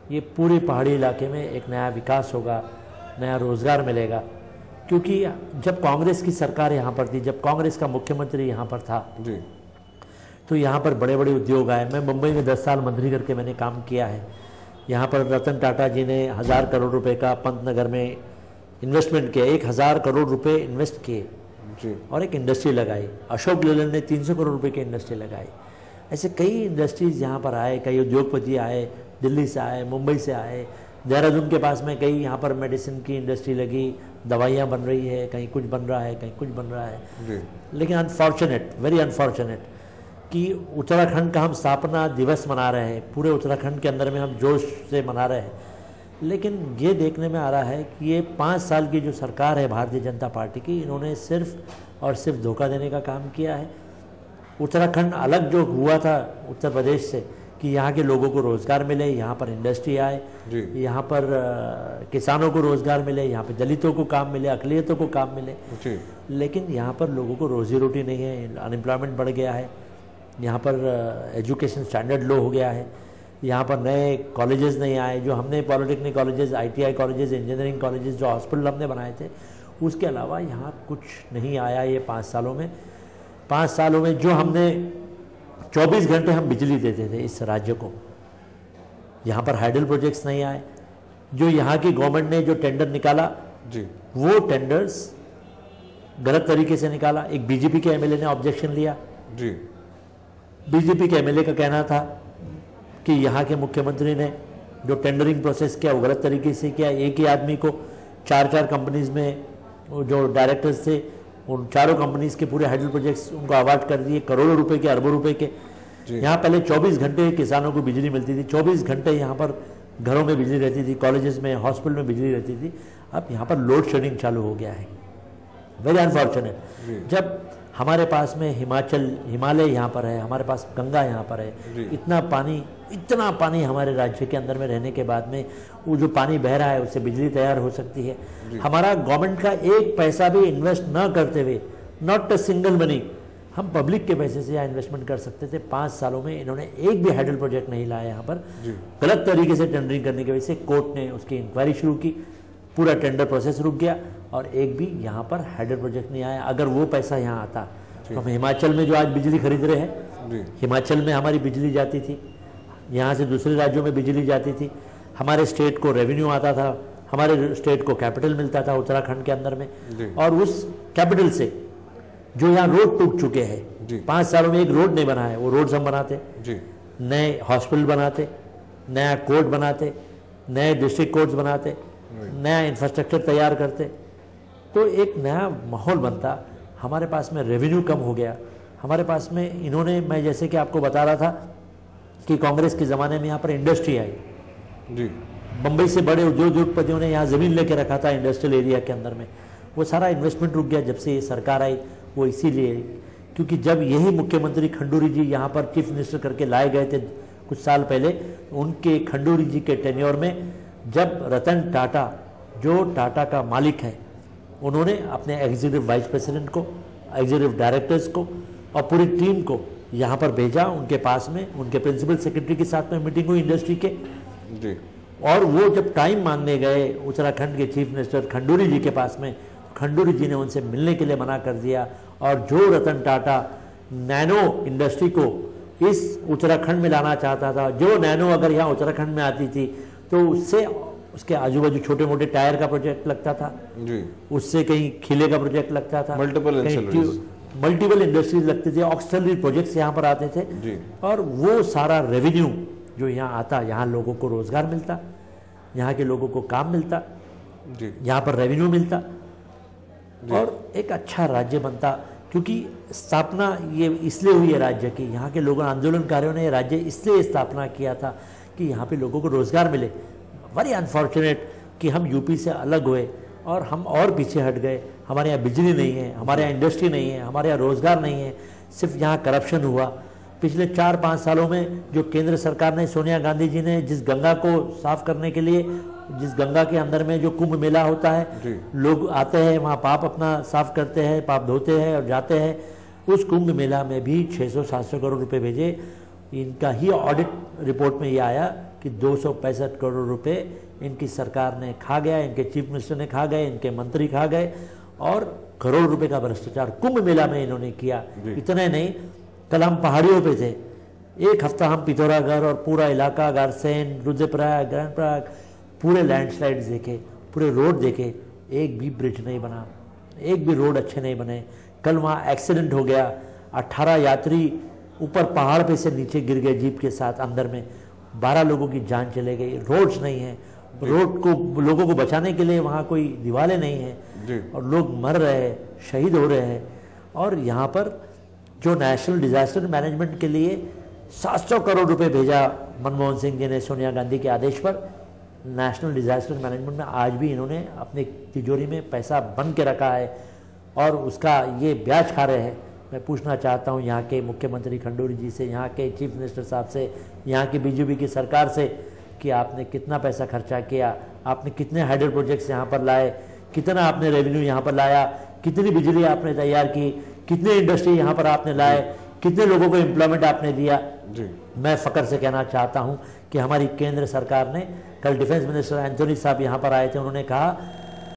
ये पूरे पहाड़ी इलाके में एक नया विकास होगा, नया रोज़गार मिलेगा। क्योंकि जब कांग्रेस की सरकार यहाँ पर थी, जब कांग्रेस का मुख्यमंत्री यहाँ पर था जी, तो यहाँ पर बड़े बड़े उद्योग आए। मैं मुंबई में 10 साल मंत्री करके मैंने काम किया है। यहाँ पर रतन टाटा जी ने 1000 करोड़ रुपए का पंतनगर में इन्वेस्टमेंट किया, 1000 करोड़ रुपए इन्वेस्ट किए जी, और एक इंडस्ट्री लगाई। अशोक लेलैंड ने 300 करोड़ रुपए की इंडस्ट्री लगाई। ऐसे कई इंडस्ट्रीज यहाँ पर आए, कई उद्योगपति आए, दिल्ली से आए, मुंबई से आए। देहरादून के पास में कई यहाँ पर मेडिसिन की इंडस्ट्री लगी, दवाइयाँ बन रही है, कहीं कुछ बन रहा है, कहीं कुछ बन रहा है जी। लेकिन अनफॉर्चुनेट, वेरी अनफॉर्चुनेट कि उत्तराखंड का हम स्थापना दिवस मना रहे हैं, पूरे उत्तराखंड के अंदर में हम जोश से मना रहे हैं, लेकिन ये देखने में आ रहा है कि ये 5 साल की जो सरकार है भारतीय जनता पार्टी की, इन्होंने सिर्फ और सिर्फ धोखा देने का काम किया है। उत्तराखंड अलग जो हुआ था उत्तर प्रदेश से कि यहाँ के लोगों को रोज़गार मिले, यहाँ पर इंडस्ट्री आए, यहाँ पर किसानों को रोज़गार मिले, यहाँ पे दलितों को काम मिले, अक़लियतों को काम मिले, लेकिन यहाँ पर लोगों को रोजी रोटी नहीं है, अनएम्प्लॉयमेंट बढ़ गया है, यहाँ पर एजुकेशन स्टैंडर्ड लो हो गया है, यहाँ पर नए कॉलेजेस नहीं आए। जो हमने polytechnic colleges, ITI colleges, engineering colleges, जो हॉस्पिटल हमने बनाए थे, उसके अलावा यहाँ कुछ नहीं आया ये 5 सालों में। 5 सालों में जो हमने 24 घंटे हम बिजली देते थे इस राज्य को, यहाँ पर हाइडल प्रोजेक्ट्स नहीं आए। जो यहाँ की गवर्नमेंट ने जो टेंडर निकाला जी, वो टेंडर्स गलत तरीके से निकाला। एक बीजेपी के MLA ने ऑब्जेक्शन लिया जी, बीजेपी के MLA का कहना था कि यहाँ के मुख्यमंत्री ने जो टेंडरिंग प्रोसेस किया वो गलत तरीके से किया। एक ही आदमी को 4 कंपनीज में जो डायरेक्टर्स थे, उन चारों कंपनीज के पूरे हाइडल प्रोजेक्ट्स उनको अवार्ड कर दिए, करोड़ों रुपए के, अरबों रुपए के। यहाँ पहले 24 घंटे किसानों को बिजली मिलती थी, 24 घंटे यहाँ पर घरों में बिजली रहती थी, कॉलेजेस में, हॉस्पिटल में बिजली रहती थी। अब यहाँ पर लोड शेडिंग चालू हो गया है। Very unfortunate. जब हमारे पास में हिमालय यहाँ पर है, हमारे पास गंगा यहाँ पर है, इतना पानी हमारे राज्य के अंदर में रहने के बाद में वो जो पानी बह रहा है उससे बिजली तैयार हो सकती है। हमारा गवर्नमेंट का एक पैसा भी इन्वेस्ट न करते हुए, नॉट अ सिंगल मनी, हम पब्लिक के पैसे से यहाँ इन्वेस्टमेंट कर सकते थे। 5 सालों में इन्होंने एक भी हाइडल प्रोजेक्ट नहीं लाया। यहाँ पर गलत तरीके से टेंडरिंग करने की वजह से कोर्ट ने उसकी इंक्वायरी शुरू की, पूरा टेंडर प्रोसेस रुक गया और एक भी यहाँ पर हाइडल प्रोजेक्ट नहीं आया। अगर वो पैसा यहाँ आता तो हम हिमाचल में जो आज बिजली खरीद रहे हैं, हिमाचल में हमारी बिजली जाती थी, यहाँ से दूसरे राज्यों में बिजली जाती थी, हमारे स्टेट को रेवेन्यू आता था, हमारे स्टेट को कैपिटल मिलता था उत्तराखंड के अंदर में, और उस कैपिटल से जो यहाँ रोड टूट चुके हैं, 5 सालों में एक रोड नहीं बना है, वो रोड्स हम बनाते, नए हॉस्पिटल बनाते, नया कोर्ट बनाते, नए डिस्ट्रिक्ट कोर्ट्स बनाते, नया इंफ्रास्ट्रक्चर तैयार करते, तो एक नया माहौल बनता। हमारे पास में रेवेन्यू कम हो गया। हमारे पास में इन्होंने, मैं जैसे कि आपको बता रहा था कि कांग्रेस के ज़माने में यहाँ पर इंडस्ट्री आई जी, बम्बई से बड़े उद्योगपतियों ने यहाँ ज़मीन लेके रखा था इंडस्ट्रियल एरिया के अंदर में, वो सारा इन्वेस्टमेंट रुक गया जब से ये सरकार आई। वो इसीलिए क्योंकि जब यही मुख्यमंत्री खंडूरी जी यहाँ पर चीफ मिनिस्टर करके लाए गए थे कुछ साल पहले, उनके खंडूरी जी के टेन्योर में जब रतन टाटा, जो टाटा का मालिक है, उन्होंने अपने एग्जीक्यूटिव वाइस प्रेसिडेंट को, एग्जीक्यूटिव डायरेक्टर्स को और पूरी टीम को यहाँ पर भेजा, उनके पास में उनके प्रिंसिपल सेक्रेटरी के साथ में मीटिंग हुई इंडस्ट्री के जी। और वो जब टाइम मांगने गए उत्तराखंड के चीफ मिनिस्टर खंडूरी जी के पास में, खंडूरी जी ने उनसे मिलने के लिए मना कर दिया। और जो रतन टाटा नैनो इंडस्ट्री को इस उत्तराखंड में लाना चाहता था, जो नैनो अगर यहाँ उत्तराखंड में आती थी तो उससे उसके आजू बाजू छोटे मोटे टायर का प्रोजेक्ट लगता था जी, उससे कहीं खिले का प्रोजेक्ट लगता था, मल्टीपल इंडस्ट्रीज लगती थी, ऑक्सिलरी प्रोजेक्ट्स यहाँ पर आते थे जी। और वो सारा रेवेन्यू जो यहाँ आता, यहाँ लोगों को रोजगार मिलता, यहाँ के लोगों को काम मिलता जी, यहाँ पर रेवेन्यू मिलता और एक अच्छा राज्य बनता। क्योंकि स्थापना ये इसलिए हुई है राज्य की, यहाँ के लोगों, आंदोलनकारियों ने राज्य इसलिए स्थापना किया था कि यहाँ पे लोगों को रोजगार मिले। वेरी अनफॉर्चुनेट कि हम यूपी से अलग हुए और हम और पीछे हट गए। हमारे यहाँ बिजली नहीं है, हमारे यहाँ इंडस्ट्री नहीं है, हमारे यहाँ रोजगार नहीं है, सिर्फ यहाँ करप्शन हुआ। पिछले 4-5 सालों में जो केंद्र सरकार ने, सोनिया गांधी जी ने जिस गंगा को साफ करने के लिए, जिस गंगा के अंदर में जो कुंभ मेला होता है, लोग आते हैं वहाँ पाप अपना साफ करते हैं, पाप धोते हैं और जाते हैं, उस कुंभ मेला में भी 600-700 करोड़ रुपए भेजे। इनका ही ऑडिट रिपोर्ट में ये आया कि 265 करोड़ रुपए इनकी सरकार ने खा गया, इनके चीफ मिनिस्टर ने खा गए, इनके मंत्री खा गए और करोड़ रुपए का भ्रष्टाचार कुंभ मेला में इन्होंने किया। इतने नहीं, कल हम पहाड़ियों पे थे, एक हफ्ता हम पिथौरागढ़ और पूरा इलाका गारसेन, रुद्रप्रयाग, ग्रैंड पूरे लैंडस्लाइड्स देखे, पूरे रोड देखे, एक भी ब्रिज नहीं बना, एक भी रोड अच्छे नहीं बने। कल वहाँ एक्सीडेंट हो गया, 18 यात्री ऊपर पहाड़ पे से नीचे गिर गए जीप के साथ, अंदर में 12 लोगों की जान चले गई। रोड्स नहीं है, रोड को लोगों को बचाने के लिए वहाँ कोई दीवारें नहीं हैं और लोग मर रहे हैं, शहीद हो रहे हैं। और यहाँ पर जो नेशनल डिजास्टर मैनेजमेंट के लिए 700 करोड़ रुपए भेजा मनमोहन सिंह जी ने सोनिया गांधी के आदेश पर, नेशनल डिजास्टर मैनेजमेंट में आज भी इन्होंने अपनी तिजोरी में पैसा बन के रखा है और उसका ये ब्याज खा रहे हैं। मैं पूछना चाहता हूँ यहाँ के मुख्यमंत्री खंडूरी जी से, यहाँ के चीफ मिनिस्टर साहब से, यहाँ की बीजेपी की सरकार से कि आपने कितना पैसा खर्चा किया, आपने कितने हाइडल प्रोजेक्ट्स यहाँ पर लाए, कितना आपने रेवेन्यू यहाँ पर लाया, कितनी बिजली आपने तैयार की, कितने इंडस्ट्री यहाँ पर आपने लाए, कितने लोगों को एम्प्लॉयमेंट आपने दिया। मैं फकर से कहना चाहता हूँ कि हमारी केंद्र सरकार ने, कल डिफेंस मिनिस्टर एंथोनी साहब यहाँ पर आए थे, उन्होंने कहा